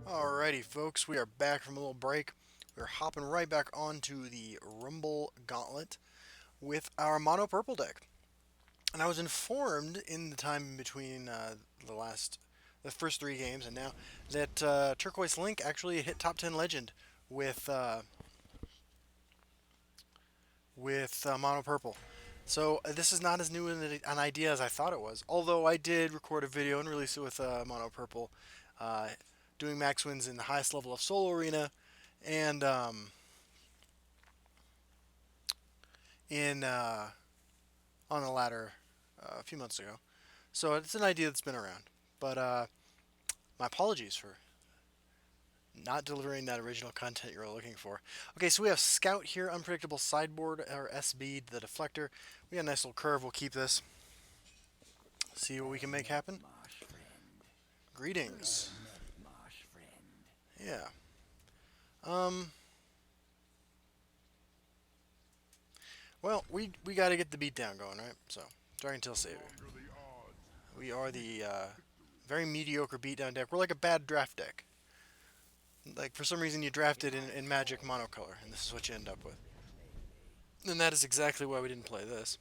Alrighty, folks, we are back from a little break. We're hopping right back onto the Rumble Gauntlet with our mono purple deck. And I was informed in the time between the first three games and now that Turquoise Link actually hit top 10 legend with mono purple. So this is not as new an idea as I thought it was. Although I did record a video and release it with mono purple, uh, doing max wins in the highest level of Solo Arena, and in on the ladder a few months ago. So it's an idea that's been around. But my apologies for not delivering that original content you were looking for. Okay, so we have Scout here, Unpredictable Sideboard, or SB, the Deflector. We got a nice little curve. We'll keep this. See what we can make happen. Greetings. Yeah. Um. Well, we got to get the beatdown going, right? So, Dragon Tail Savior. We are the very mediocre beatdown deck. We're like a bad draft deck. Like, for some reason, you drafted in Magic monocolor, and this is what you end up with. And that is exactly why we didn't play this.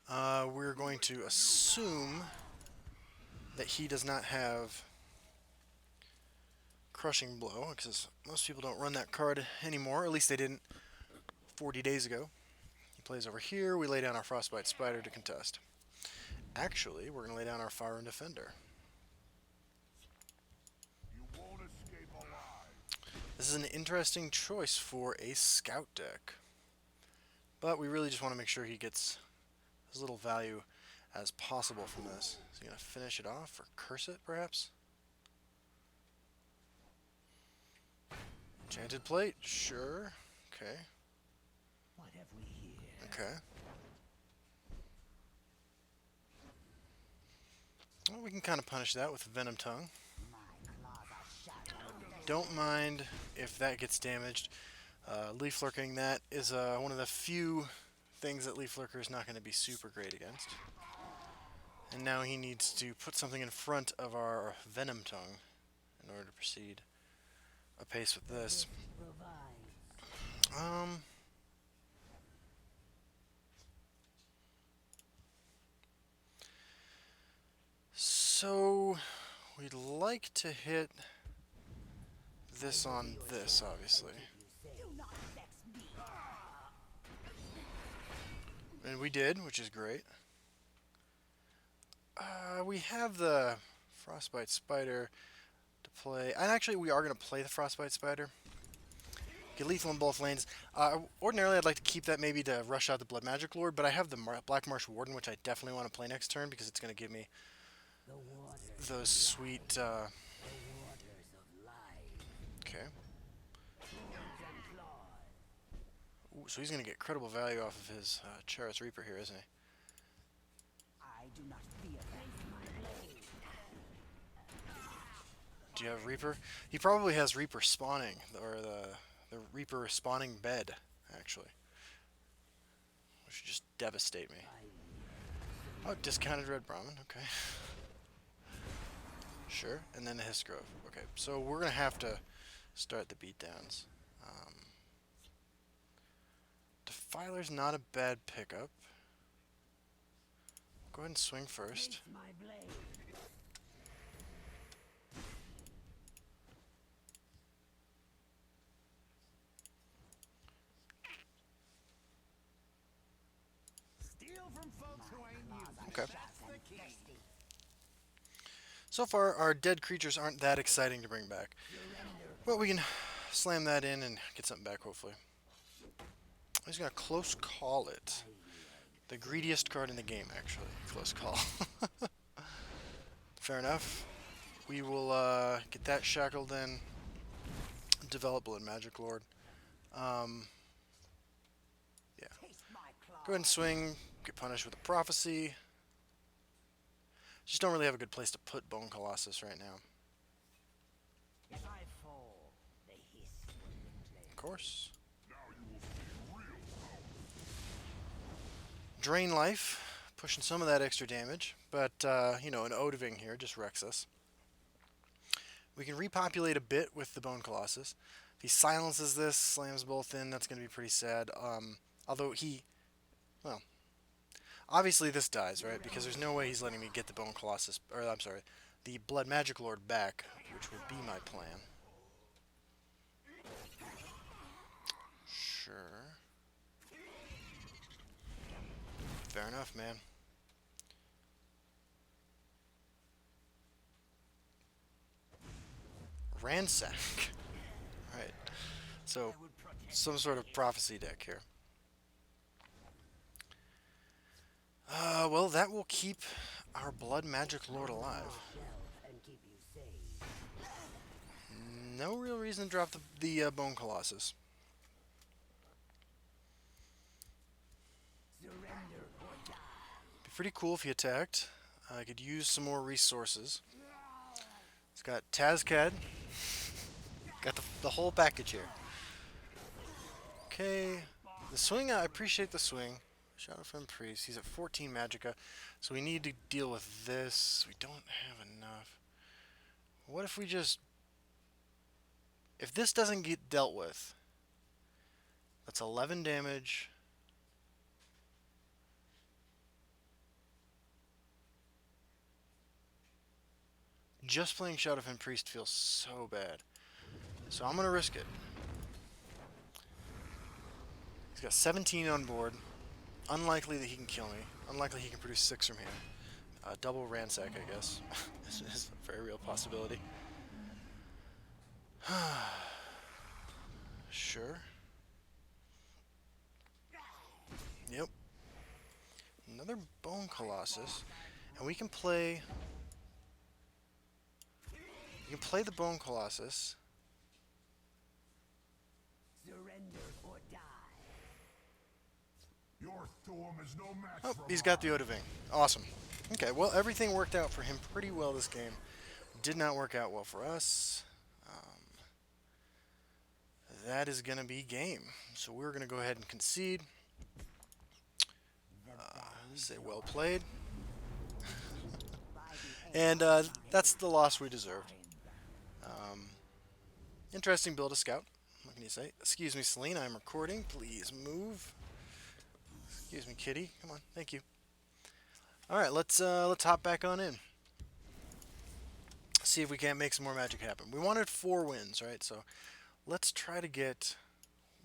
We're going to assume that he does not have Crushing Blow, because most people don't run that card anymore. At least they didn't 40 days ago. He plays over here. We lay down our Frostbite Spider to contest. Actually, we're going to lay down our Fire and Defender. This is an interesting choice for a Scout deck. But we really just want to make sure he gets as little value as possible from this. Is he going to finish it off or curse it, perhaps? Enchanted Plate? Sure. Okay. What have we here? Okay. Well, we can kind of punish that with Venom Tongue. Don't mind if that gets damaged. Leaf Lurking, that is one of the few things that Leaf Lurker is not going to be super great against. And now he needs to put something in front of our Venom Tongue in order to proceed apace with this. So we'd like to hit this on this, obviously. And we did, which is great. We have the Frostbite Spider to play. And actually, we are going to play the Frostbite Spider. Get lethal in both lanes. Ordinarily, I'd like to keep that maybe to rush out the Blood Magic Lord, but I have the Black Marsh Warden, which I definitely want to play next turn because it's going to give me those sweet... Okay. Ooh, so he's going to get credible value off of his Charis Reaper here, isn't he? I do not fear Do you have Reaper? He probably has Reaper spawning, or the Reaper spawning bed, actually. Which would just devastate me. Oh, discounted Red Brahmin, okay. Sure, and then the Hissgrove. Okay, so we're going to have to start the beatdowns. Defiler's not a bad pickup. Go ahead and swing first. Okay. So far, our dead creatures aren't that exciting to bring back. But we can slam that in and get something back, hopefully. He's going to close call it. The greediest card in the game, actually. Close call. Fair enough. We will get that shackled in. Develop Blood Magic Lord. Yeah. Go ahead and swing. Get punished with a Prophecy. Just don't really have a good place to put Bone Colossus right now. Of course. Drain life. pushing some of that extra damage, but you know, an Odiving here just wrecks us. We can repopulate a bit with the Bone Colossus. If he silences this, slams both in, that's going to be pretty sad. Although he, well, obviously this dies, right? Because there's no way he's letting me get the Bone Colossus, or I'm sorry, the Blood Magic Lord back, which would be my plan. Sure. Fair enough, man. Ransack. Right. So, some sort of prophecy deck here. Well, that will keep our Blood Magic Lord alive. No real reason to drop the Bone Colossus. Be pretty cool if he attacked. I could use some more resources. It's got Tazcad. Got the whole package here. Okay. The swing, I appreciate the swing. Shadow Flame Priest. He's at 14 Magicka. So we need to deal with this. We don't have enough. What if we just... If this doesn't get dealt with, that's 11 damage. Just playing Shadow Flame Priest feels so bad. So I'm going to risk it. He's got 17 on board. Unlikely that he can kill me. Unlikely he can produce 6 from here. Double Ransack, I guess. This is a very real possibility. Sure. Yep. Another Bone Colossus. And we can play... You can play the Bone Colossus. Surrender or die. Your storm is no match Oh, for he's got the mine. Odiving. Awesome. Okay, well, everything worked out for him pretty well this game. Did not work out well for us. That is going to be game. So we're going to go ahead and concede. Say well played. And that's the loss we deserved. Interesting build a scout. What can you say? Excuse me, Celine, I'm recording. Please move. Excuse me, kitty. Come on. Thank you. All right, let's hop back on in. See if we can't make some more magic happen. We wanted 4 wins, right? So let's try to get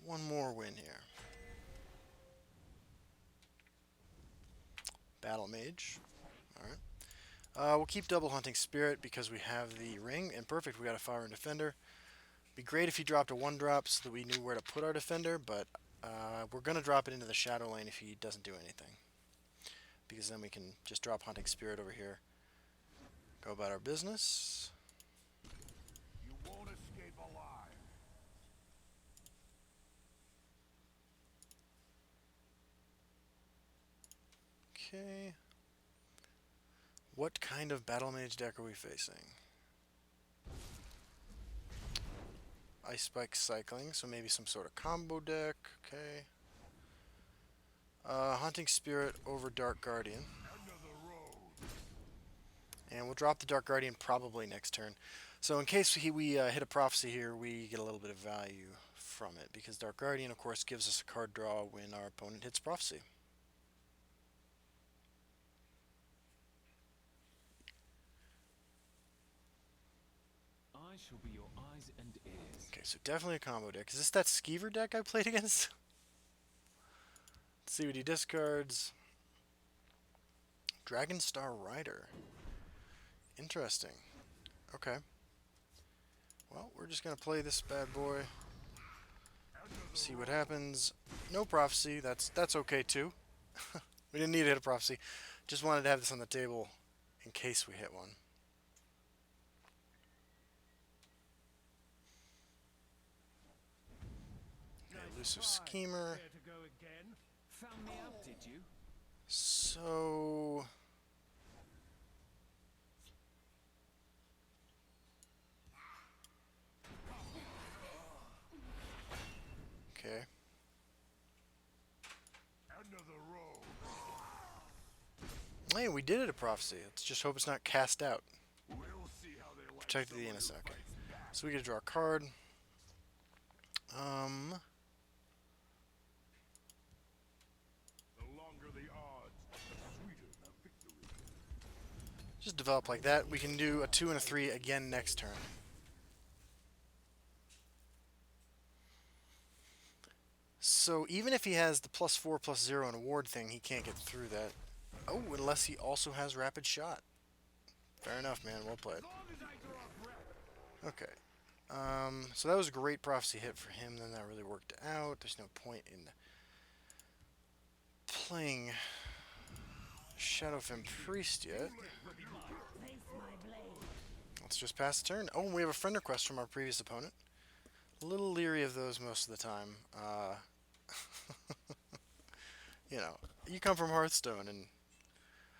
one more win here. Battle Mage. Alright. We'll keep double hunting Spirit because we have the ring. And perfect, we got a Fire and Defender. Be great if he dropped a 1-drop so that we knew where to put our defender, but we're going to drop it into the Shadow Lane if he doesn't do anything. Because then we can just drop Hunting Spirit over here. Go about our business. You won't escape alive. Okay. What kind of Battle Mage deck are we facing? Ice Spike Cycling, so maybe some sort of combo deck. Okay. Hunting Spirit over Dark Guardian. End of the road. And we'll drop the Dark Guardian probably next turn. So in case we hit a Prophecy here, we get a little bit of value from it. Because Dark Guardian, of course, gives us a card draw when our opponent hits Prophecy. I shall be your eyes and ears. Okay, so definitely a combo deck. Is this that Skeever deck I played against? Let's see what he discards. Dragonstar Rider. Interesting. Okay. Well, we're just going to play this bad boy. See what happens. No Prophecy. That's okay, too. We didn't need to hit a Prophecy. Just wanted to have this on the table in case we hit one. Elusive Schemer. Found me out, did you? So... Okay. End of the road. we did it a prophecy. Let's just hope it's not cast out. We'll see how they like Protected the someone who innocent. Okay. fights back. So we get to draw a card. The longer the odds, the sweeter the victory. Just develop like that. We can do a 2 and a 3 again next turn. So even if he has the +4/+0 and ward thing, he can't get through that. Oh, unless he also has rapid shot. Fair enough, man. Well played. Okay. So that was a great prophecy hit for him. Then that really worked out. There's no point in playing Shadowfen Priest yet. Face my blade. Let's just pass the turn. Oh, we have a friend request from our previous opponent. A little leery of those most of the time. You know, you come from Hearthstone, and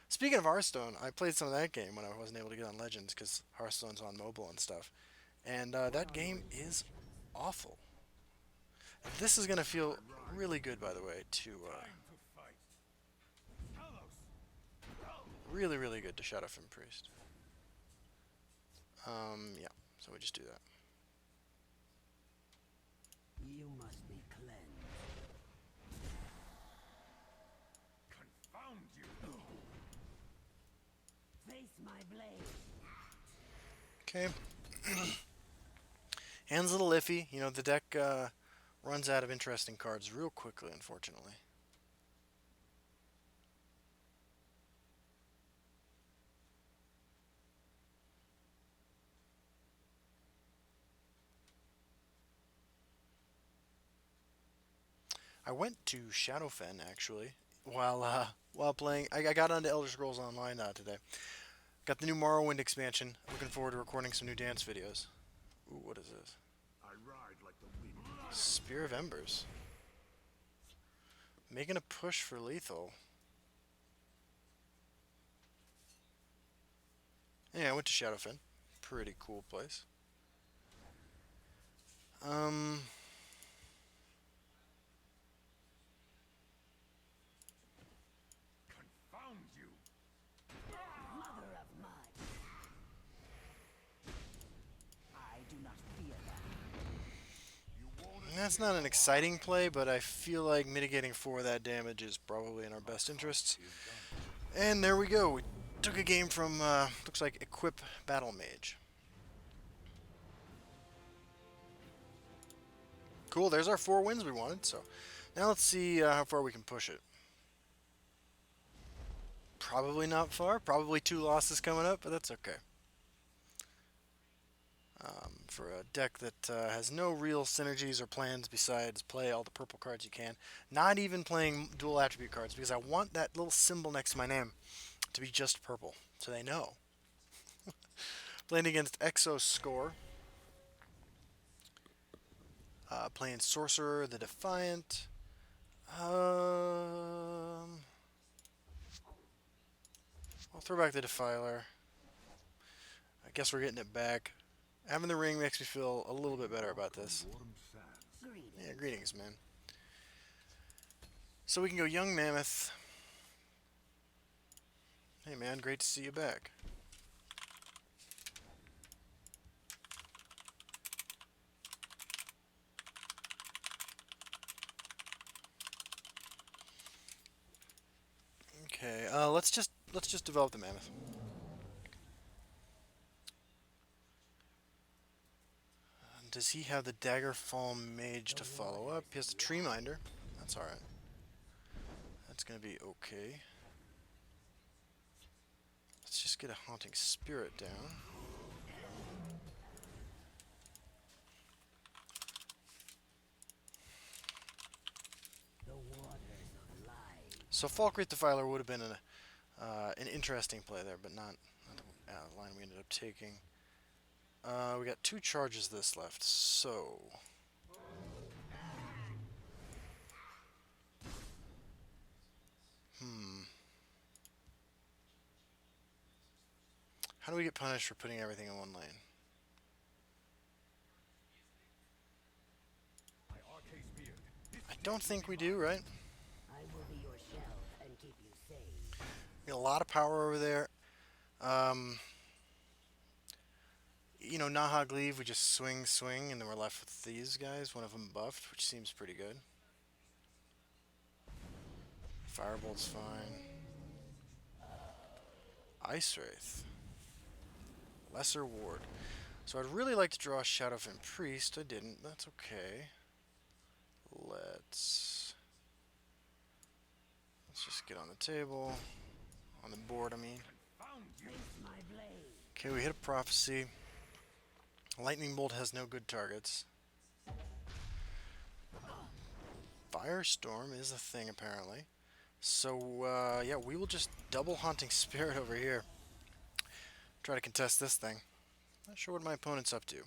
speaking of Hearthstone, I played some of that game when I wasn't able to get on Legends because Hearthstone's on mobile and stuff. And that game is awful. This is going to feel really good, by the way, to really, really good to Shadowfen Priest. Yeah, so we just do that. You must be cleansed. Confound you! Face my blade. Okay. Hand's a little iffy. You know, the deck runs out of interesting cards real quickly, unfortunately. I went to Shadowfen actually while playing. I got onto Elder Scrolls Online today. Got the new Morrowind expansion. Looking forward to recording some new dance videos. Ooh, what is this? I ride like the wind. Spear of Embers. Making a push for lethal. Yeah, I went to Shadowfen. Pretty cool place. Confound you! Mother of mud. I do not fear that. That's not an exciting play, but I feel like mitigating 4 of that damage is probably in our best interests. And there we go. We took a game from, looks like Equip Battle Mage. Cool, there's our 4 wins we wanted, so now let's see how far we can push it. Probably not far, probably 2 losses coming up, but that's okay. For a deck that has no real synergies or plans besides play all the purple cards you can, not even playing dual attribute cards, because I want that little symbol next to my name to be just purple, so they know. Playing against Exos Score. Playing Sorcerer, the Defiant. I'll throw back the Defiler. I guess we're getting it back. Having the ring makes me feel a little bit better about this. Greetings. Yeah, greetings, man. So we can go Young Mammoth. Hey, man, great to see you back. Okay, let's just develop the Mammoth. Does he have the Daggerfall Mage to follow up? He has the Tree Minder. That's alright. That's gonna be okay. Let's just get a Haunting Spirit down. The waters of life. So Falkreath Defiler would have been an interesting play there, but not the line we ended up taking. We got 2 charges this left, so... How do we get punished for putting everything in one lane? I don't think we do, right? I will be your shelf and keep you safe. A lot of power over there. Um, Nahag leave, we just swing, swing, and then we're left with these guys. One of them buffed, which seems pretty good. Firebolt's fine. Ice Wraith. Lesser Ward. So I'd really like to draw a Shadowfin Priest. I didn't. That's okay. Let's just get on the table. On the board, I mean. Face my blade. Okay, we hit a Prophecy. Lightning Bolt has no good targets. Firestorm is a thing, apparently. So, yeah, we will just double Haunting Spirit over here. Try to contest this thing. Not sure what my opponent's up to.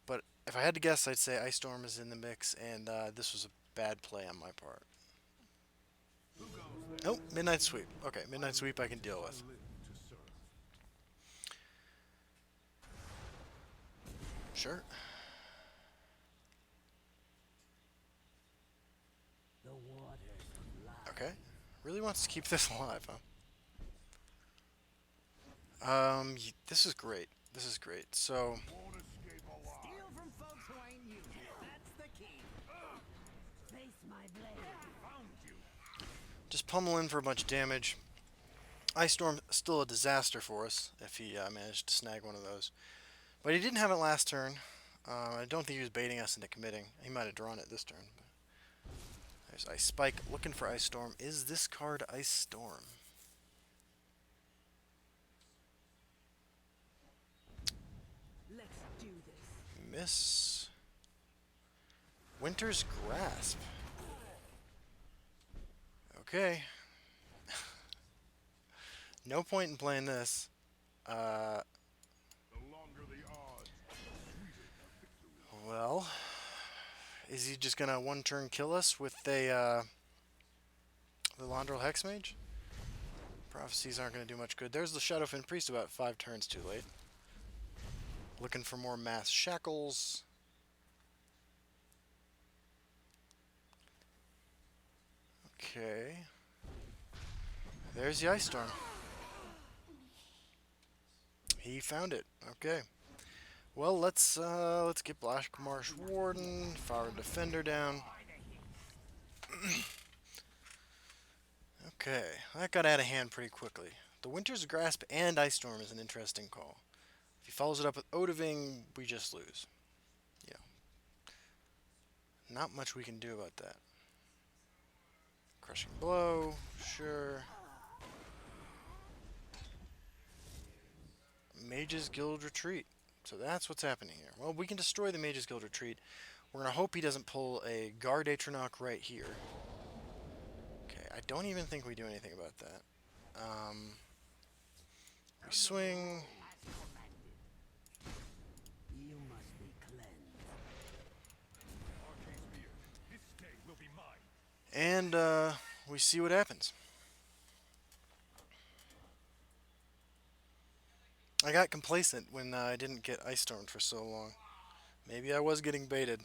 But if I had to guess, I'd say Ice Storm is in the mix, and this was a bad play on my part. Oh, Midnight Sweep. Okay, Midnight Sweep I can deal with. Sure. The waters of life. Okay. Really wants to keep this alive, huh? This is great. This is great. So, Won't escape alive. Steal from folks who ain't you. That's the key. Face my blade. Found you. just pummel in for a bunch of damage. Ice Storm still a disaster for us if he managed to snag one of those. But he didn't have it last turn. I don't think he was baiting us into committing. He might have drawn it this turn. But there's Ice Spike looking for Ice Storm. Is this card Ice Storm? Let's do this. Miss. Winter's Grasp. Okay. No point in playing this. The longer the odds, the sweeter the victory. Well, is he just gonna one turn kill us with a the Londrel Hexmage? Prophecies aren't gonna do much good. There's the Shadowfin Priest about 5 turns too late. Looking for more mass shackles. Okay. There's the Ice Storm. He found it. Okay. Well, let's get Black Marsh Warden, Fire Defender down. Okay, that got out of hand pretty quickly. The Winter's Grasp and Ice Storm is an interesting call. If he follows it up with Odiving, we just lose. Yeah. Not much we can do about that. Crushing Blow, sure. Mage's Guild Retreat. So that's what's happening here. Well, we can destroy the Mage's Guild Retreat. We're going to hope he doesn't pull a Guard Atronach right here. Okay, I don't even think we do anything about that. We swing. As commanded. You must be cleansed. Arcane Spear, this day will be mine. And we see what happens. I got complacent when I didn't get Ice Storm for so long. Maybe I was getting baited.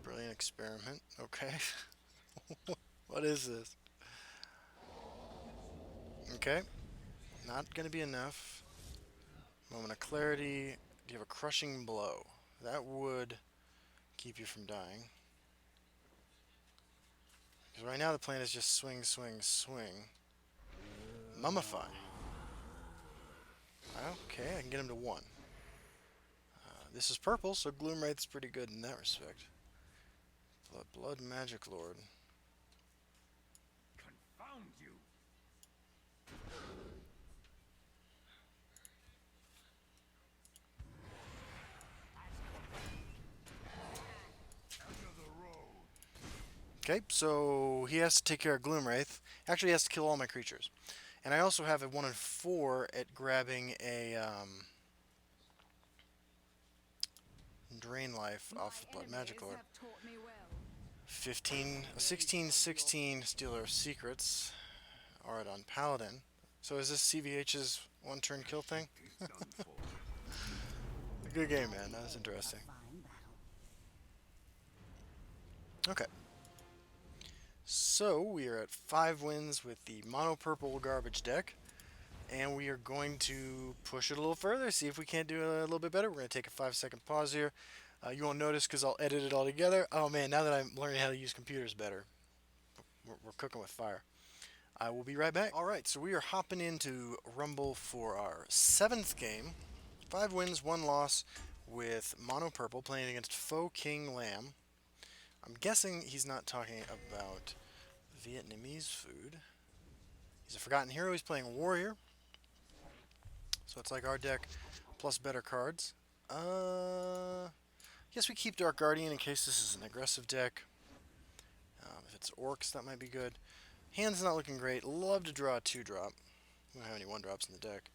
Brilliant experiment. Okay. What is this? Okay. Not going to be enough. Moment of Clarity. Do you have a Crushing Blow? That would keep you from dying. Because right now the plan is just swing, swing, swing. Mummify. Okay, I can get him to 1. This is purple, so Gloomwraith's pretty good in that respect. Blood Magic Lord. Confound you. Enter the road. Okay, so he has to take care of Gloomwraith. Actually, he has to kill all my creatures. And I also have a 1 and 4 at grabbing a Drain Life off the Blood Magic Lord. 16, 16, Stealer of Secrets. Auradon Paladin. So is this CVH's 1 turn kill thing? Is done for. Good game, man. That was interesting. Fine battle. Okay. So we are at 5 wins with the mono purple garbage deck, and we are going to push it a little further, see if we can't do a little bit better. We're going to take a 5-second pause here. You won't notice because I'll edit it all together. Oh man, now that I'm learning how to use computers better, we're cooking with fire. I will be right back. All right, so we are hopping into Rumble for our 7th game. 5 wins, 1 loss with mono purple playing against faux king lamb. I'm guessing he's not talking about Vietnamese food. He's a forgotten hero. He's playing warrior, so it's like our deck plus better cards. Guess we keep Dark Guardian in case this is an aggressive deck. If it's orcs, that might be good. Hand's not looking great. Love to draw a 2-drop. We don't have any 1-drops in the deck.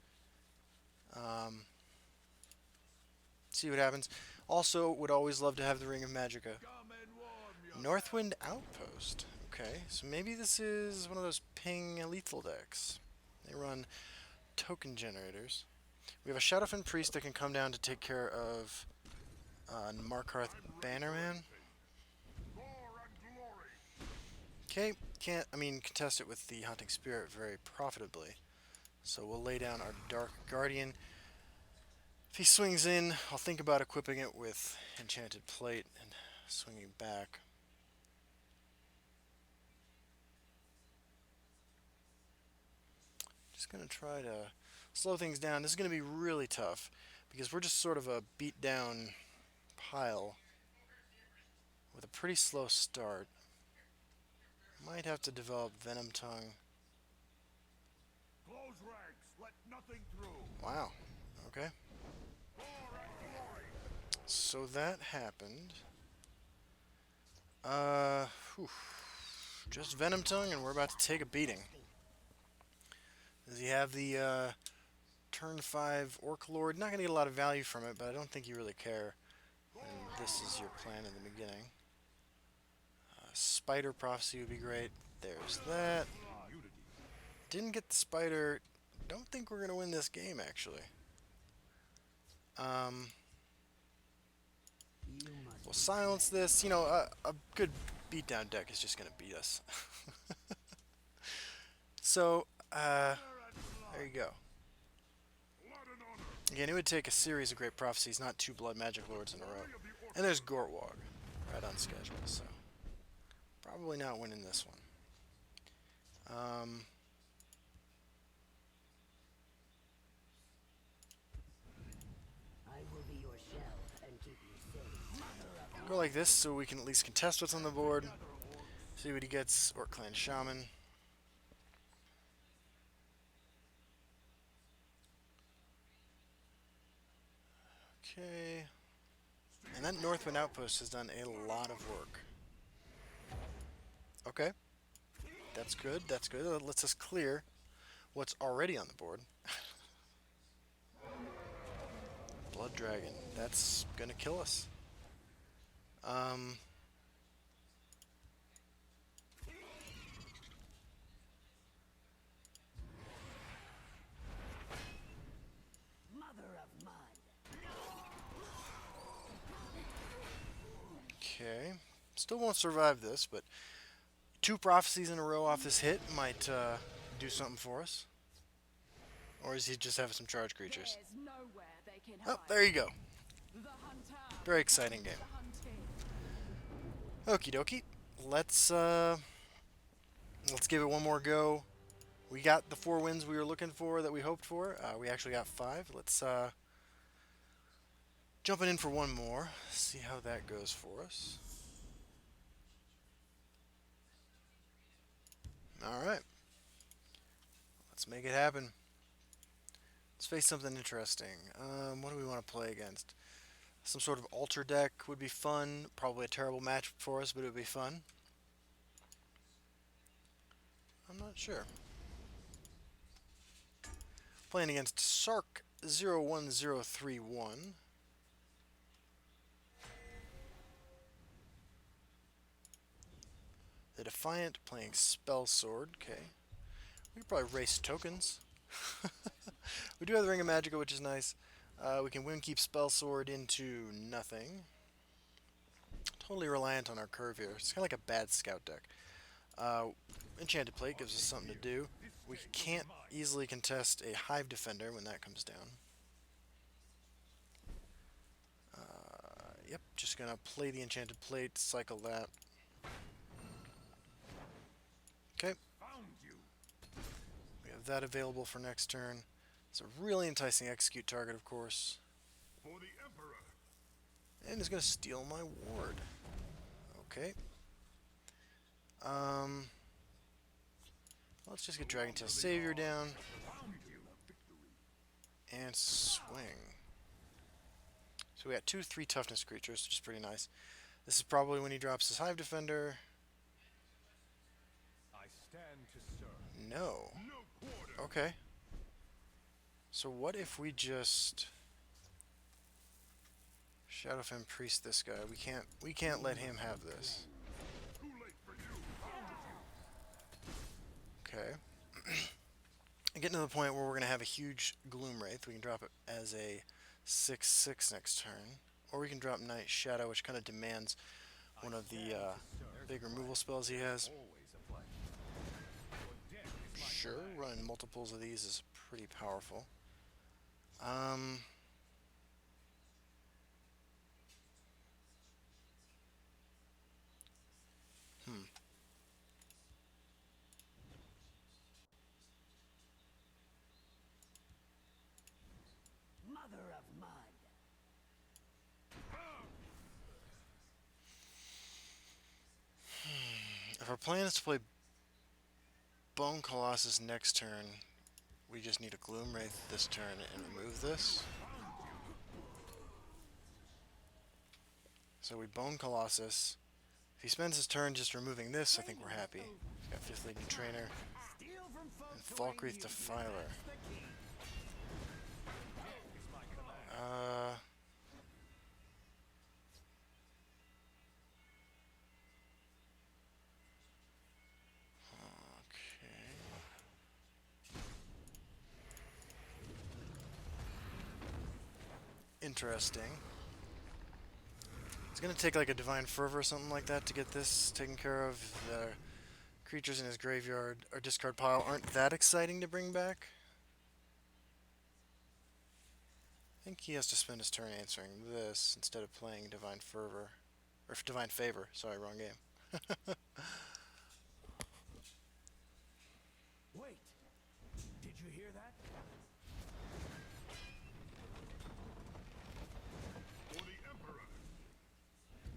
See what happens. Also, would always love to have the Ring of Magicka. Come and warm your Northwind Outpost. Okay, so maybe this is one of those ping lethal decks. They run token generators. We have a Shadowfen Priest that can come down to take care of Markarth Bannerman. roar and glory. Okay, contest it with the Hunting Spirit very profitably. So we'll lay down our Dark Guardian. If he swings in, I'll think about equipping it with Enchanted Plate and swinging back. Just going to try to slow things down. This is going to be really tough because we're just sort of a beat down pile with a pretty slow start. Might have to develop Venom Tongue. Close ranks, let nothing through. Wow. Okay. Roar and glory. So that happened. Whew. Just Venom Tongue and we're about to take a beating. Does he have the turn 5 Orc Lord? Not going to get a lot of value from it, but I don't think you really care when this is your plan in the beginning. Spider Prophecy would be great. There's that. Didn't get the Spider. Don't think we're going to win this game, actually. We'll silence this. You know, a good beatdown deck is just going to beat us. So, there you go. Blood and honor. Again, it would take a series of great prophecies, not 2 Blood Magic Lords in a row. And there's Gortwog, right on schedule, so probably not winning this one. I will be your shell and keep you safe. Go like this so we can at least contest what's on the board. See what he gets. Orc Clan Shaman. Okay. And that Northwind Outpost has done a lot of work. Okay. That's good. That's good. That lets us clear what's already on the board. Blood Dragon. That's gonna kill us. Mother of mud. Okay. Still won't survive this, but 2 prophecies in a row off this hit might do something for us. Or is he just having some charge creatures? There's nowhere they can Oh, hide. there you go. The hunter. Very exciting game. The hunted. Okie dokie. Let's give it one more go. We got the 4 wins we were looking for, that we hoped for. We actually got 5. Let's jumping in for one more. See how that goes for us. All right. Let's make it happen. Let's face something interesting. What do we want to play against? Some sort of altar deck would be fun. Probably a terrible match for us, but it would be fun. I'm not sure. Playing against Sark 01031. The Defiant playing Spell Sword. Okay. We could probably race tokens. We do have the Ring of Magicka, which is nice. We can win keep Spell Sword into nothing. Totally reliant on our curve here. It's kind of like a bad scout deck. Uh, Enchanted Plate gives us something to do. We can't easily contest a Hive Defender when that comes down. Yep, just gonna play the Enchanted Plate, cycle that. Okay, Found you. we have that available for next turn. It's a really enticing execute target, of course. For the Emperor. And he's gonna steal my ward. Okay. Let's just get Dragon Tail Savior down Found you. Victory. and swing. So we got 2/3 toughness creatures, which is pretty nice. This is probably when he drops his Hive Defender. I stand to serve. No. No quarter. Okay. So what if we just Shadowfen Priest this guy? We can't let him have this. Too late for you. Okay. Getting to the point where we're gonna have a huge Gloom Wraith. We can drop it as a 6/6 next turn. Or we can drop Night Shadow, which kind of demands one of the big removal spells he has. Always a pleasure. Your death is my Sure, command. running multiples of these is pretty powerful. Mother of mud. If our plan is to play Bone Colossus next turn, we just need a Gloom Wraith this turn and remove this. So we Bone Colossus. If he spends his turn just removing this, I think we're happy. He's got 5th Legion Trainer Steal from and folks who ain't Falkreath Defiler. the key. Is my command. Okay. Interesting. It's gonna take like a Divine Fervor or something like that to get this taken care of. The creatures in his graveyard or discard pile aren't that exciting to bring back. I think he has to spend his turn answering this instead of playing Divine Fervor. Or Divine Favor, sorry, wrong game. Wait. Did you hear that? For the Emperor.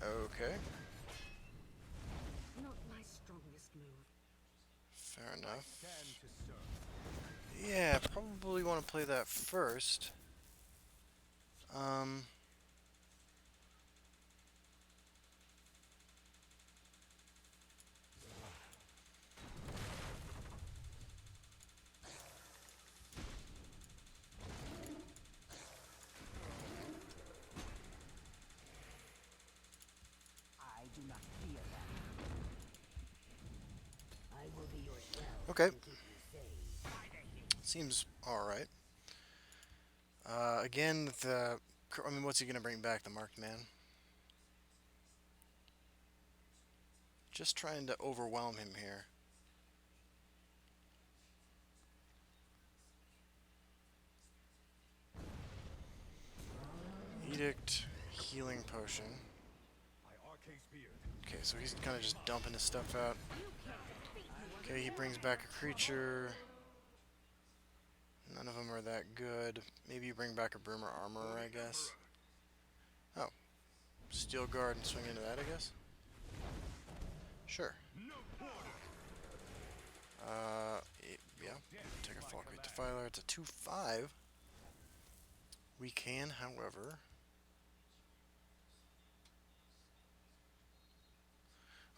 Okay, Not my strongest move. fair enough. Stand to serve. Yeah, probably want to play that first. I do not fear that. I will be your shell. Okay. And keep you safe. Seems alright. Again, I mean, what's he gonna bring back? The Marked Man? Just trying to overwhelm him here. Edict, Healing Potion. I Arcade's beard. Okay, so he's kind of just dumping his stuff out. Okay, he brings back a creature. None of them are that good. Maybe you bring back a Broomer Armorer, I guess. Oh. Steel Guard and swing into that, I guess? Sure. No quarter. Yeah. Take a Falkreath Defiler. It's a 2/5. We can, however...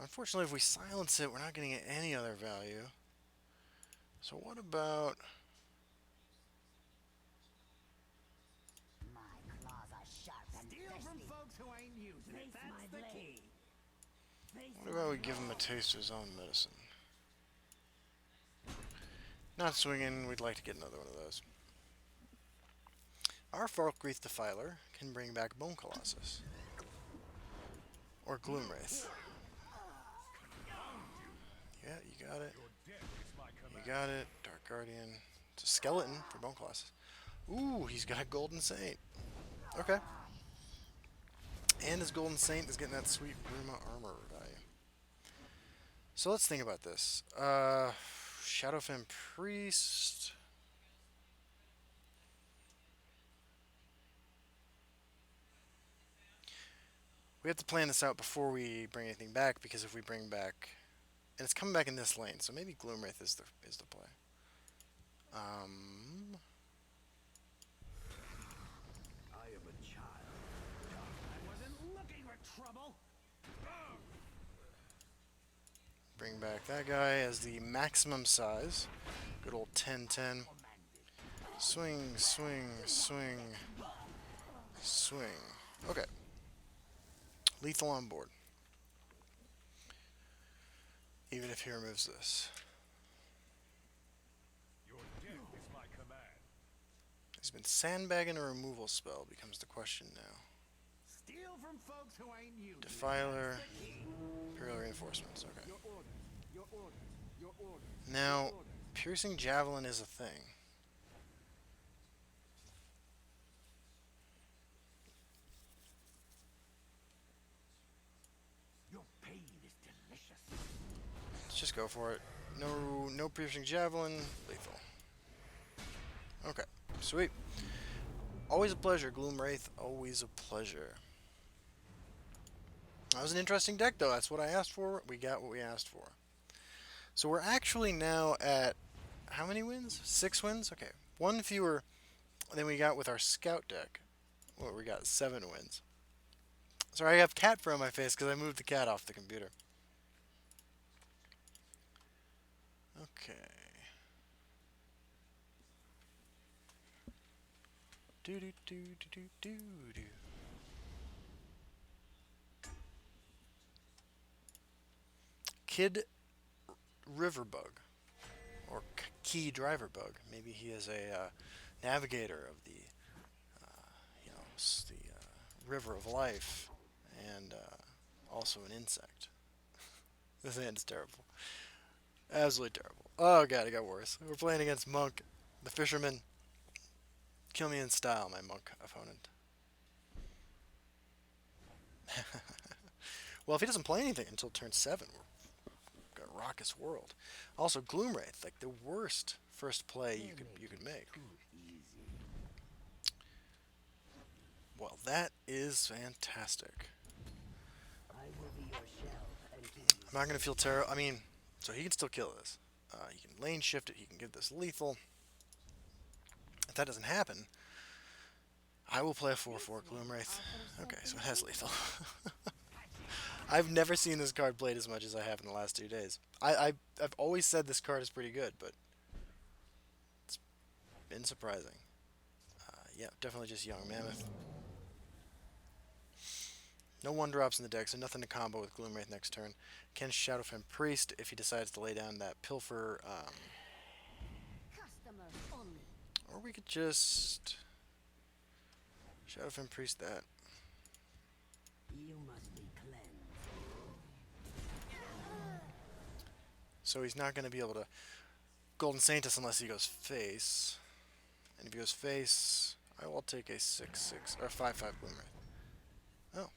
Unfortunately, if we silence it, we're not getting any other value. So what about... My claws are sharp and Steal from thirsty. folks who ain't using Face it. That's my the blade. key. Face What about we give him a taste of his own medicine? Not swinging, we'd like to get another one of those. Our Falkreath Defiler can bring back Bone Colossus. Or Gloomwraith. Yeah, you got it. Your death is my You command. got it. Dark Guardian. It's a skeleton for Bone Colossus. Ooh, he's got Golden Saint. Okay. And his Golden Saint is getting that sweet Ruma armor value. So let's think about this. Shadowfen Priest. We have to plan this out before we bring anything back, because if we bring back, and it's coming back in this lane, so maybe Gloomwraith is the play. Um, I am a child. I wasn't looking for trouble. bring back that guy as the maximum size. Good old 10-10. Swing, swing, swing, swing. Okay. Lethal on board. Even if he removes this. Your death is my command. He's been sandbagging a removal spell, becomes the question now. Steal from folks who ain't you. Defiler, Imperial Reinforcements, okay. Your orders. Your orders. Your orders. Now, Piercing Javelin is a thing. Your pain is delicious. Let's just go for it. No Piercing Javelin, lethal. Okay, sweet. Always a pleasure, Gloomwraith. Always a pleasure. That was an interesting deck, though. That's what I asked for. We got what we asked for. So we're actually now at how many wins? 6 wins? Okay. One fewer than we got with our scout deck. Well, we got 7 wins. Sorry, I have cat fur on my face because I moved the cat off the computer. Okay. Do do do do do do do. Kid Riverbug, or Key Driver Bug. Maybe he is a navigator of the, the river of life, and also an insect. This hand's terrible, absolutely terrible. Oh god, it got worse. We're playing against Monk, the fisherman. Kill me in style, my Monk opponent. Well, if he doesn't play anything until turn 7, we're gonna rock his world. Also, Gloomwraith, like the worst first play you could make. Well, that is fantastic. I will be your shell and keep you I'm not gonna feel terrible. I mean, so he can still kill this. He can lane shift it. He can give this lethal. If that doesn't happen, I will play a 4/4 Gloomwraith. Okay, so it has lethal. I've never seen this card played as much as I have in the last 2 days. I've always said this card is pretty good, but it's been surprising. Yeah, definitely just Young Mammoth. No 1-drops in the deck, so nothing to combo with Gloomwraith next turn. Can Shadowfen Priest if he decides to lay down that Pilfer, customer only. or we could just Shadowfen Priest that. You must be cleansed. So he's not going to be able to Golden Saint us unless he goes face. And if he goes face, I will take a 6/6 or 5/5 Gloomwraith. Oh,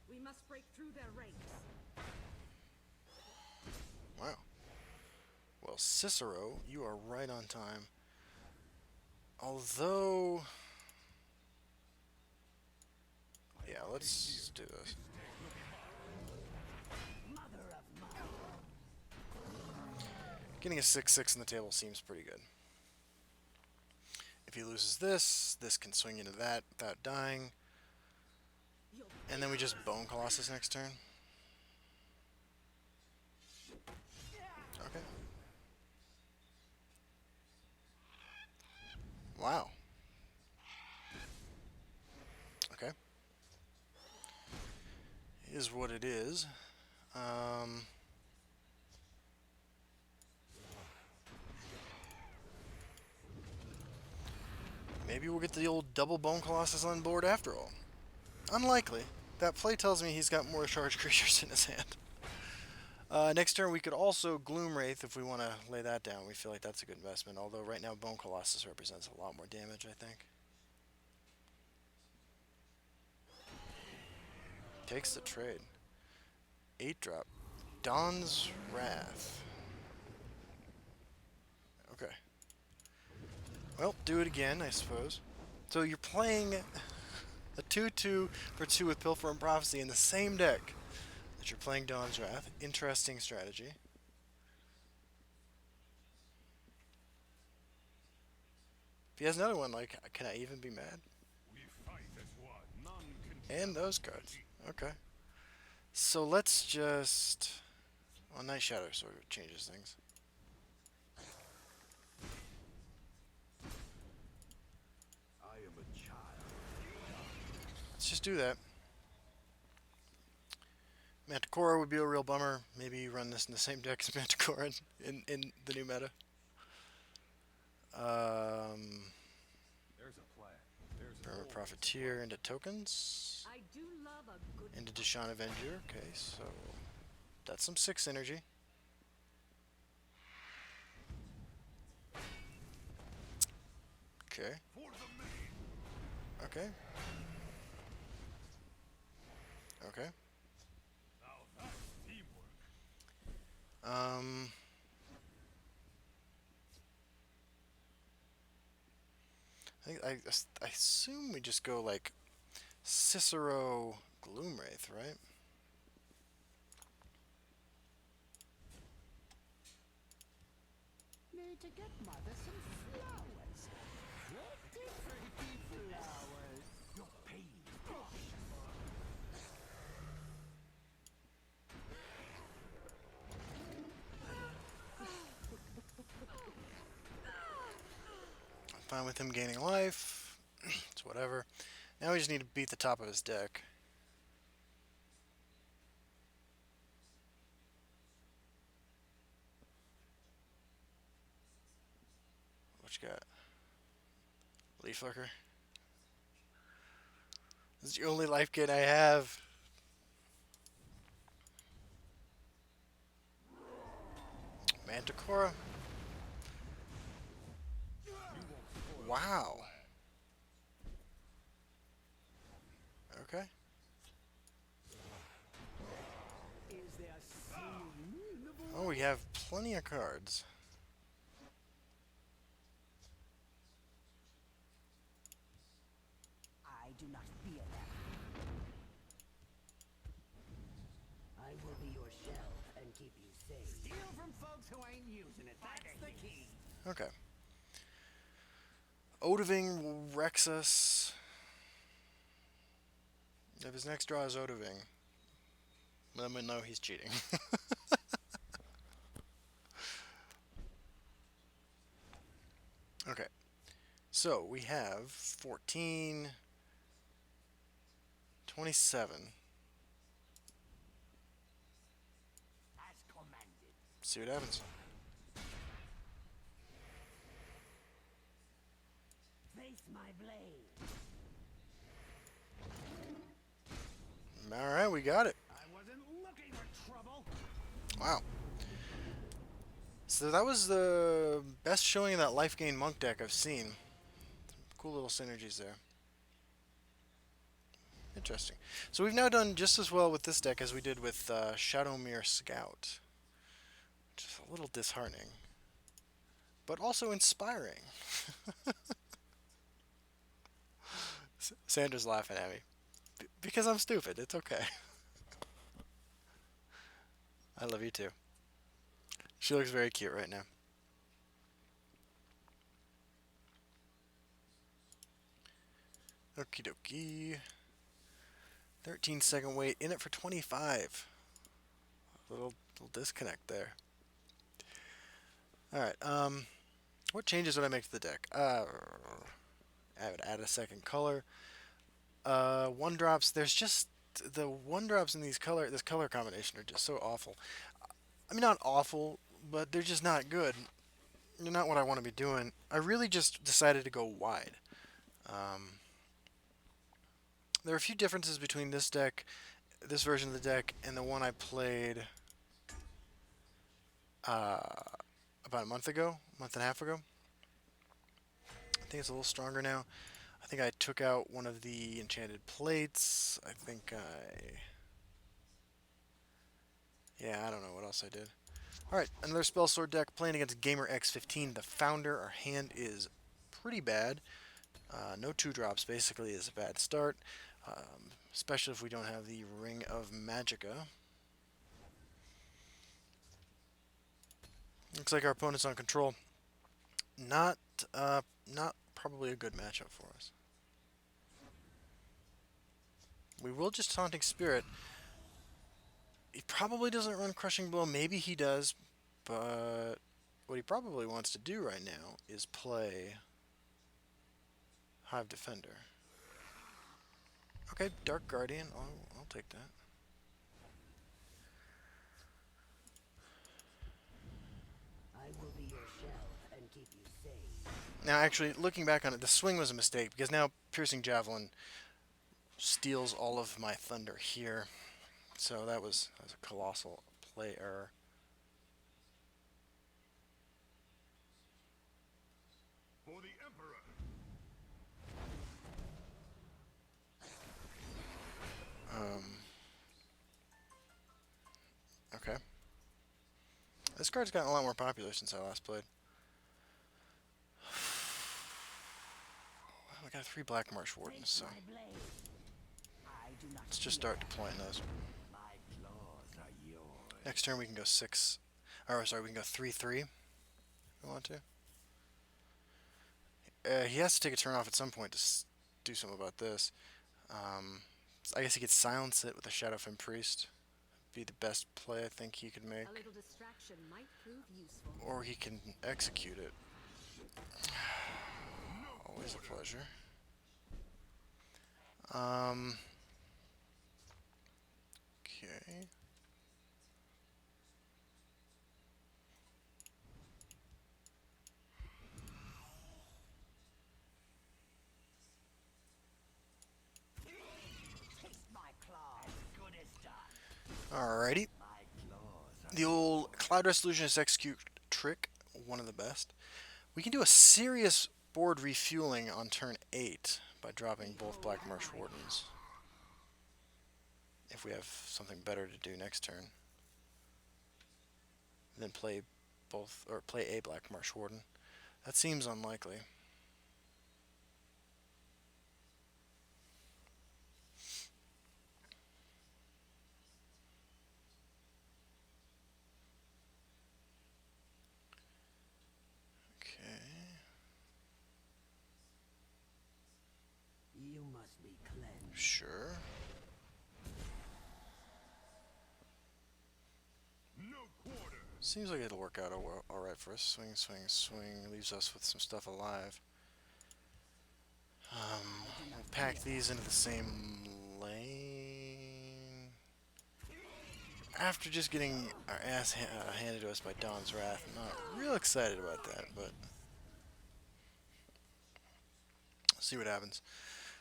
We must break through their ranks. wow. Well, Cicero, you are right on time. Although, yeah, let's do this. Mother of mine. Getting a 6/6 on the table seems pretty good. If he loses this, this can swing into that without dying. And then we just Bone Colossus next turn. Okay. Wow. Okay. Is what it is. Maybe we'll get the old double Bone Colossus on board after all. Unlikely. That play tells me he's got more charged creatures in his hand. Next turn, we could also Gloom Wraith if we want to lay that down. We feel like that's a good investment, although right now Bone Colossus represents a lot more damage, I think. Takes the trade. 8 drop. Dawn's Wrath. Okay. Well, do it again, I suppose. So you're playing a 2/2 for 2 with Pilfer and Prophecy in the same deck that you're playing Dawn's Wrath. Interesting strategy. If he has another one, like, can I even be mad? We fight as one. None can And those cards. Okay. So let's just... Well, Night Shadow sort of changes things. I am a child. Let's just do that. Manticora would be a real bummer. Maybe run this in the same deck as Manticora in the new meta. There's a plan. There's Burma always Profiteer into tokens. I do love a good Into Deshaun Avenger. Okay, so that's some 6 energy. Okay. for the main. Okay. Okay. Now that's teamwork. Um. I assume we just go like Cicero Gloomwraith, right? Need to get mother some flowers. Pretty, pretty flowers. your pain is delicious. I'm fine with him gaining life. It's whatever. Now we just need to beat the top of his deck. What you got? Leaf Flicker. This is the only life gain I have. Manticora. Wow. Okay. Is there sin? Oh, we have plenty of cards. I do not fear them. I will be your shell and keep you safe. Steal from folks who ain't using it. That's the key. Okay. Odoving Rexus. If his next draw is Odoving, let me know he's cheating. Okay. So we have 14, 27. As commanded. See what happens. Face my blade. Alright, we got it. I wasn't looking for trouble. Wow. So that was the best showing of that life gain monk deck I've seen. Cool little synergies there. Interesting. So we've now done just as well with this deck as we did with Shadowmere Scout. Which is a little disheartening. But also inspiring. Sandra's laughing at me. Because I'm stupid. It's okay. I love you too. She looks very cute right now. Okie dokie. 13-second wait. In it for 25. Little disconnect there. Alright, what changes would I make to the deck? I would add a second color. One drops, there's just the one drops in this color combination are just so awful. I mean, not awful, but they're just not good. They're not what I want to be doing. I really just decided to go wide. There are a few differences between this deck, this version of the deck, and the one I played uh, about a month ago, month and a half ago. I think it's a little stronger now. I think I took out one of the enchanted plates. I think I... Yeah, I don't know what else I did. Alright, another spell sword deck playing against Gamer X15, the founder. Our hand is pretty bad. No 2-drops basically is a bad start, especially if we don't have the Ring of Magicka. Looks like our opponent's on control. Not, not probably a good matchup for us. We will just Taunting Spirit. He probably doesn't run Crushing Blow. Maybe he does, but what he probably wants to do right now is play Hive Defender. Okay, Dark Guardian. I'll take that. I will be your shell and keep you safe. Now, actually, looking back on it, the swing was a mistake because now Piercing Javelin steals all of my thunder here. So that was a colossal play error. For the Emperor. Okay. This card's gotten a lot more popular since I last played. Well, we got 3 Black Marsh Wardens, so My blade. I do not let's just fear start deploying those. My claws are yours. Next turn we can go 6. Or sorry, we can go 3/3. If we want to. He has to take a turn off at some point to do something about this. I guess he could silence it with a Shadowfen Priest. Be the best play I think he could make. A little distraction might prove useful. Or he can execute it. Always a pleasure. Okay. Taste my claws. As good as done. Alrighty. My claws are The old Cloud Resolutionist Execute trick, one of the best. We can do a serious board refueling on turn 8 by dropping both Black Marsh Wardens. If we have something better to do next turn. Then play both, or play a Black Marsh Warden. That seems unlikely. Okay. You must be cleansed. Sure. No quarter. Seems like it'll work out alright for us. Swing, swing, swing. Leaves us with some stuff alive. We'll pack these into the same lane. After just getting our ass handed to us by Dawn's Wrath, I'm not real excited about that, but see what happens.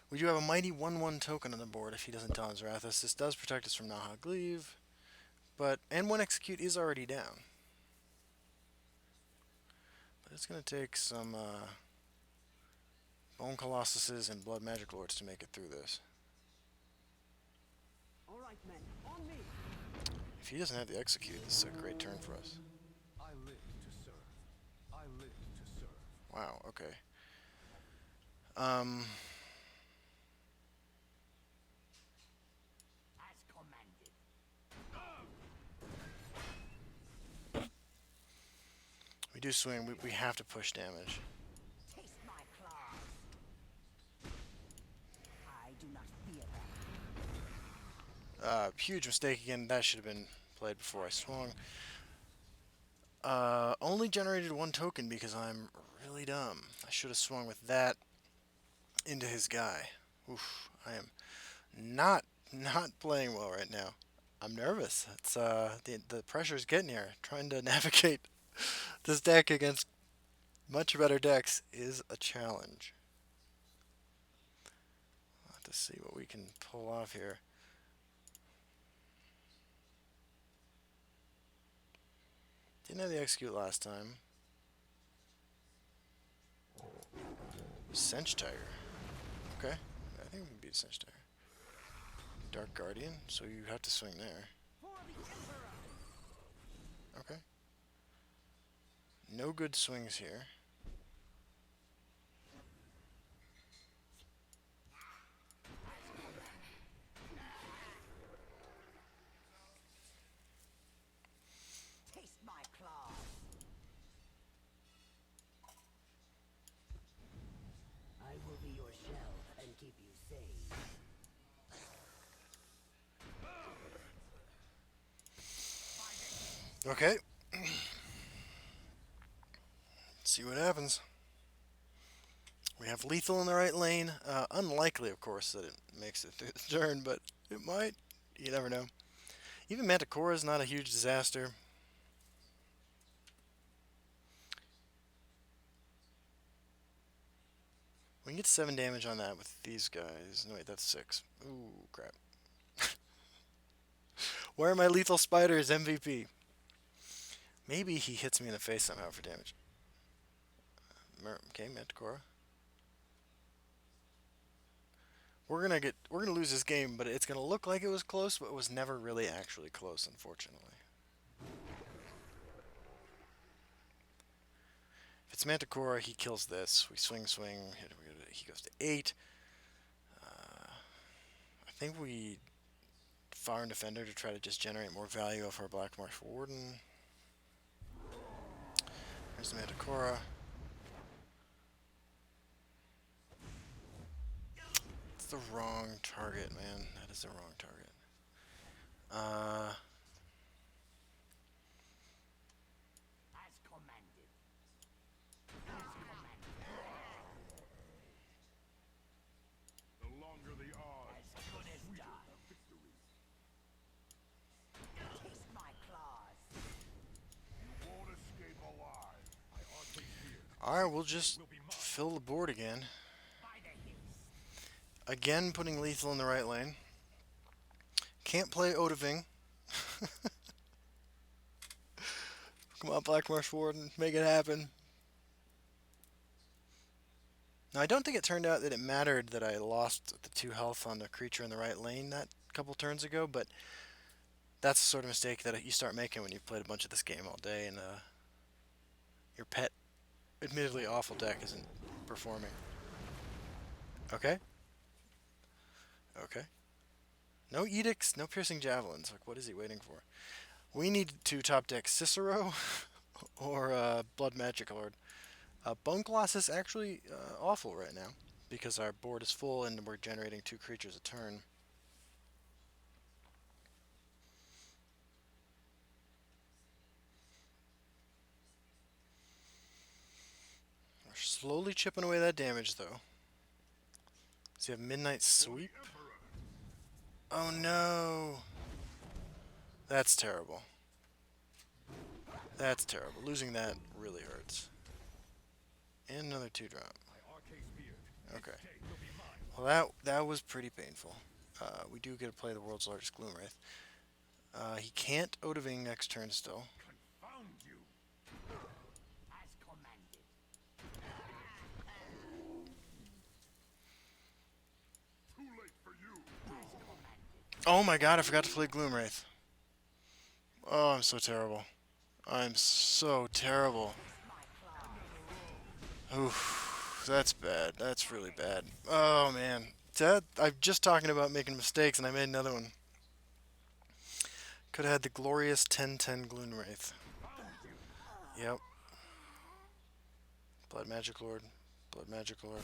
We do have a mighty 1/1 token on the board if he doesn't Dawn's Wrath us. This does protect us from Nahag Leave, but and 1 Execute is already down. But it's going to take some Bone Colossuses and Blood Magic Lords to make it through this. All right, men, on me. If he doesn't have the Execute, this is a great turn for us. I live to serve. I live to serve. Wow, okay. as commanded. We do swing, we have to push damage. Taste my claws. I do not fear them. Huge mistake again, that should have been played before I swung. Only generated 1 token because I'm really dumb. I should have swung with that into his guy. Oof, I am not playing well right now. I'm nervous. It's the pressure's getting here. Trying to navigate this deck against much better decks is a challenge. We'll have to see what we can pull off here. Didn't have the execute last time. Cinch Tiger. Okay. I think we can beat Cinch Tiger. Dark Guardian, so you have to swing there. Okay. No good swings here. Taste my claws. I will be your shell and keep you safe. Okay. See what happens. We have lethal in the right lane. Unlikely, of course, that it makes it through the turn, but it might. You never know. Even Manticora is not a huge disaster. We can get 7 damage on that with these guys. No, wait, that's 6. Ooh, crap. Where are my lethal spiders, MVP? Maybe he hits me in the face somehow for damage. Okay, Manticora. We're gonna lose this game, but it's gonna look like it was close, but it was never really actually close, unfortunately. If it's Manticora, he kills this. We swing, he goes to 8. I think we Fire and Defender to try to just generate more value off our Black Marsh Warden. There's the Manticora. It's the wrong target, man. That is the wrong target. As commanded. The longer the odds, As good as sweeter done. the victory. Taste my claws. You won't escape alive. My arcane spear Alright, we'll just fill the board again. By the hips. Again, putting lethal in the right lane. Can't play Odaving. Come on, Black Marsh Warden, make it happen. Now, I don't think it turned out that it mattered that I lost the 2 health on the creature in the right lane that couple turns ago, but that's the sort of mistake that you start making when you've played a bunch of this game all day and your pet, admittedly awful deck isn't performing. Okay. Okay. No edicts, no piercing javelins. Like, what is he waiting for? We need to top deck Cicero or Blood Magic Lord. Bone Colossus actually awful right now because our board is full and we're generating 2 creatures a turn. We're slowly chipping away that damage though. So you have Midnight Sweep. Oh no! That's terrible. That's terrible. Losing that really hurts. And another 2-drop. my arcane spear. Okay. Well, that was pretty painful. We do get to play the world's largest Gloomwraith. He can't Odaving next turn still. Confound you. As commanded. Too late for you. As commanded. Oh my god, I forgot to play Gloomwraith. Oh, I'm so terrible. I'm so terrible. Oof, that's bad. That's really bad. Oh man. I'm just talking about making mistakes and I made another one. Could have had the glorious 10-10 Gloomwraith. Yep. Blood Magic Lord. Blood Magic Lord.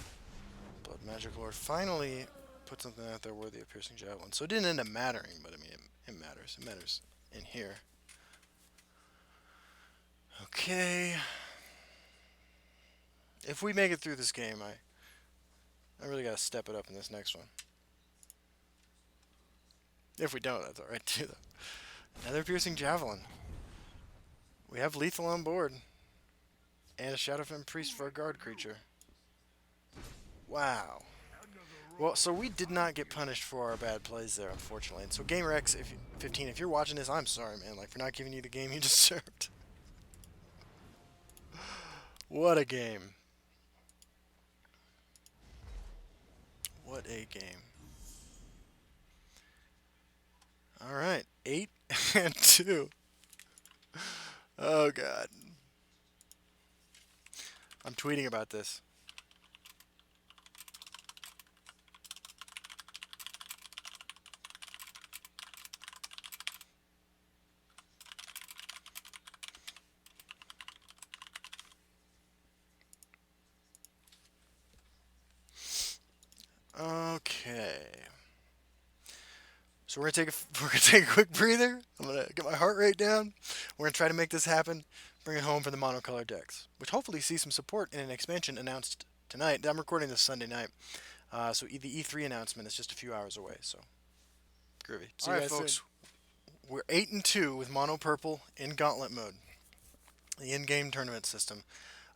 Blood Magic Lord. Finally put something out there worthy of Piercing Javelin. So it didn't end up mattering, but I mean, it matters. It matters in here. Okay. If we make it through this game, I really gotta step it up in this next one. If we don't, that's alright too, though. Another Piercing Javelin. We have lethal on board. And a Shadowfen Priest for a guard creature. Wow. Well, so we did not get punished for our bad plays there, unfortunately. And so GamerX 15, if you're watching this, I'm sorry, man. Like, for not giving you the game you deserved. What a game. What a game. All right, 8 and 2. Oh god. I'm tweeting about this. Okay. So we're gonna take a quick breather. I'm gonna get my heart rate down. We're gonna try to make this happen. Bring it home for the monocolor decks, which hopefully see some support in an expansion announced tonight. I'm recording this Sunday night, so the E3 announcement is just a few hours away. So groovy. See you guys folks. Soon. We're 8 and 2 with mono purple in gauntlet mode, the in-game tournament system.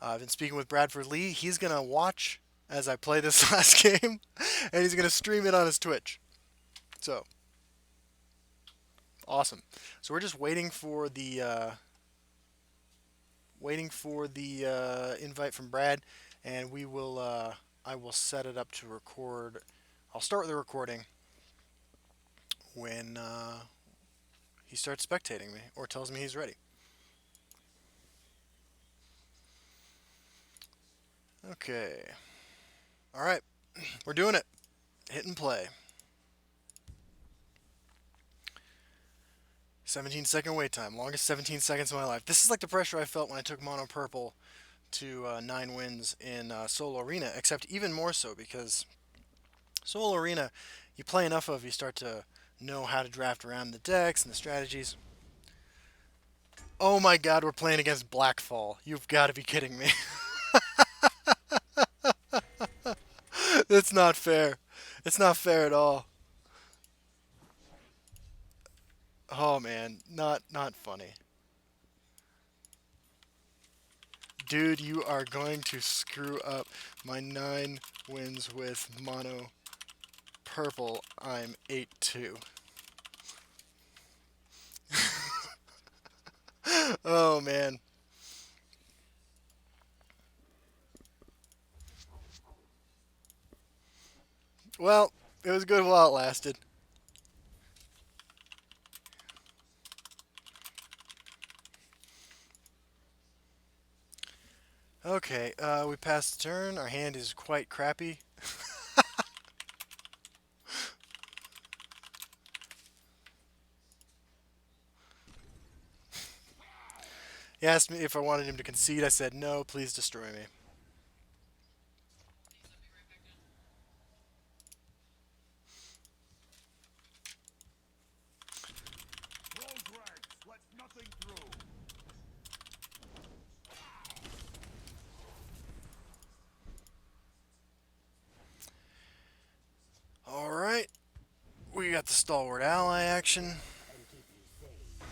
I've been speaking with Bradford Lee. He's gonna watch as I play this last game, and he's gonna stream it on his Twitch. So awesome. So we're just waiting for the invite from Brad, and we will. I will set it up to record. I'll start the recording when he starts spectating me or tells me he's ready. Okay. All right. We're doing it. Hit and play. 17-second wait time. Longest 17 seconds of my life. This is like the pressure I felt when I took mono purple to 9 wins in Solo Arena, except even more so because Solo Arena, you play enough of, you start to know how to draft around the decks and the strategies. Oh my god, we're playing against Blackfall. You've got to be kidding me. That's not fair. It's not fair at all. Oh man, not funny. Dude, you are going to screw up my 9 wins with mono purple. I'm 8-2. Oh man. Well, it was good while it lasted. Okay, we passed the turn. Our hand is quite crappy. He asked me if I wanted him to concede. I said, no, please destroy me. Close ranks. Let nothing through. Alright. We got the stalwart ally action. And keep you safe.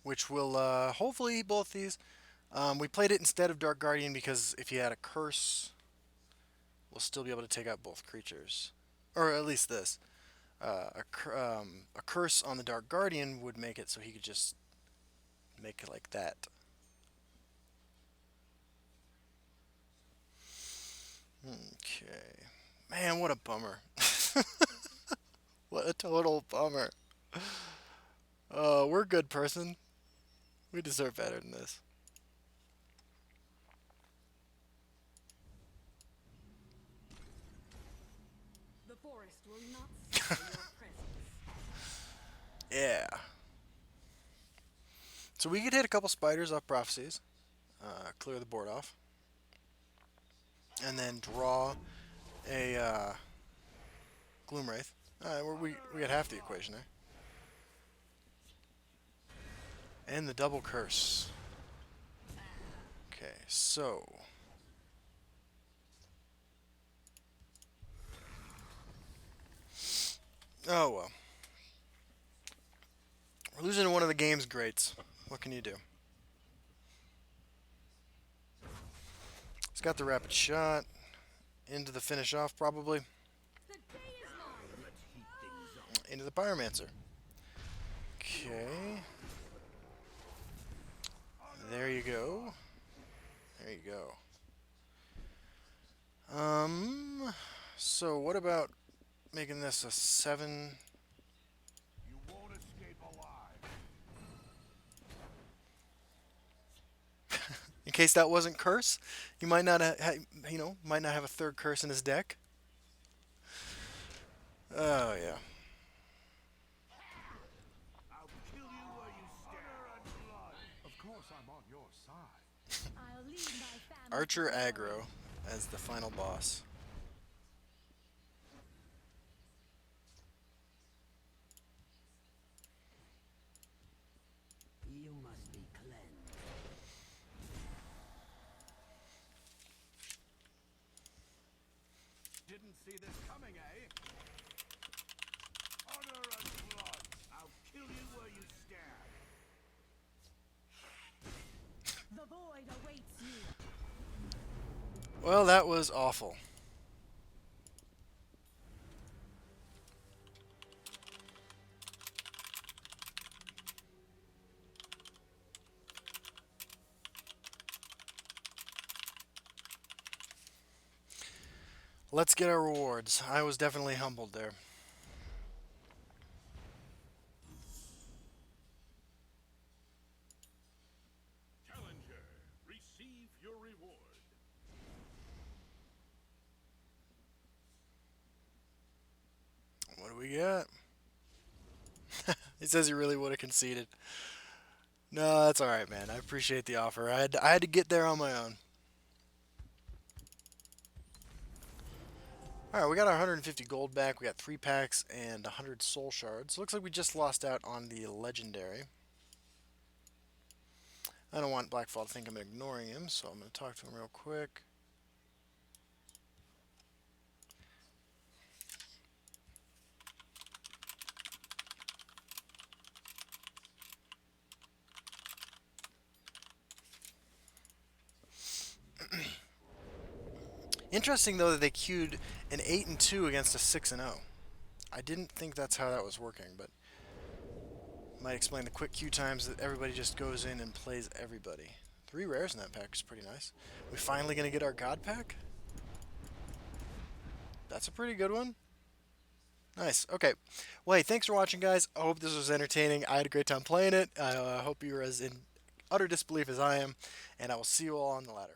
Which will hopefully both these. We played it instead of Dark Guardian because if he had a curse, we'll still be able to take out both creatures. Or at least this. A curse on the Dark Guardian would make it so he could just make it like that. Okay. Man, what a bummer. What a total bummer. Oh, we're a good person. We deserve better than this. The forest will not suffer your presence. Yeah. So we could hit a couple spiders off prophecies. Clear the board off. And then draw a Gloomwraith. Alright, we got half the equation there. And the double curse. Okay, so oh well. We're losing one of the game's greats. What can you do? He's got the rapid shot. Into the finish off, probably. The day is long. Let's heat things up. Into the Pyromancer. Okay. There you go. There you go. So what about making this a 7? You won't escape alive. In case that wasn't curse, he might not might not have a third curse in his deck. Oh yeah. I'll kill you where you stand. Honor and blood. Of course, I'm on your side. I'll leave my family Archer to aggro as the final boss. You must be cleansed. Didn't see this coming, eh? Honor and blood. I'll kill you where you stand. The void awaits you. Well, that was awful. Let's get our rewards. I was definitely humbled there. Challenger, receive your reward. What do we got? He says he really would have conceded. No, that's all right, man. I appreciate the offer. I had to get there on my own. All right, we got our 150 gold back. We got 3 packs and 100 soul shards. Looks like we just lost out on the legendary. I don't want Blackfall to think I'm ignoring him, so I'm going to talk to him real quick. Interesting though that they queued an 8 and 2 against a 6 and 0. I didn't think that's how that was working, but might explain the quick queue times that everybody just goes in and plays everybody. 3 rares in that pack is pretty nice. We finally gonna get our God pack? That's a pretty good one. Nice. Okay. Well, hey, thanks for watching, guys. I hope this was entertaining. I had a great time playing it. I hope you were as in utter disbelief as I am, and I will see you all on the ladder.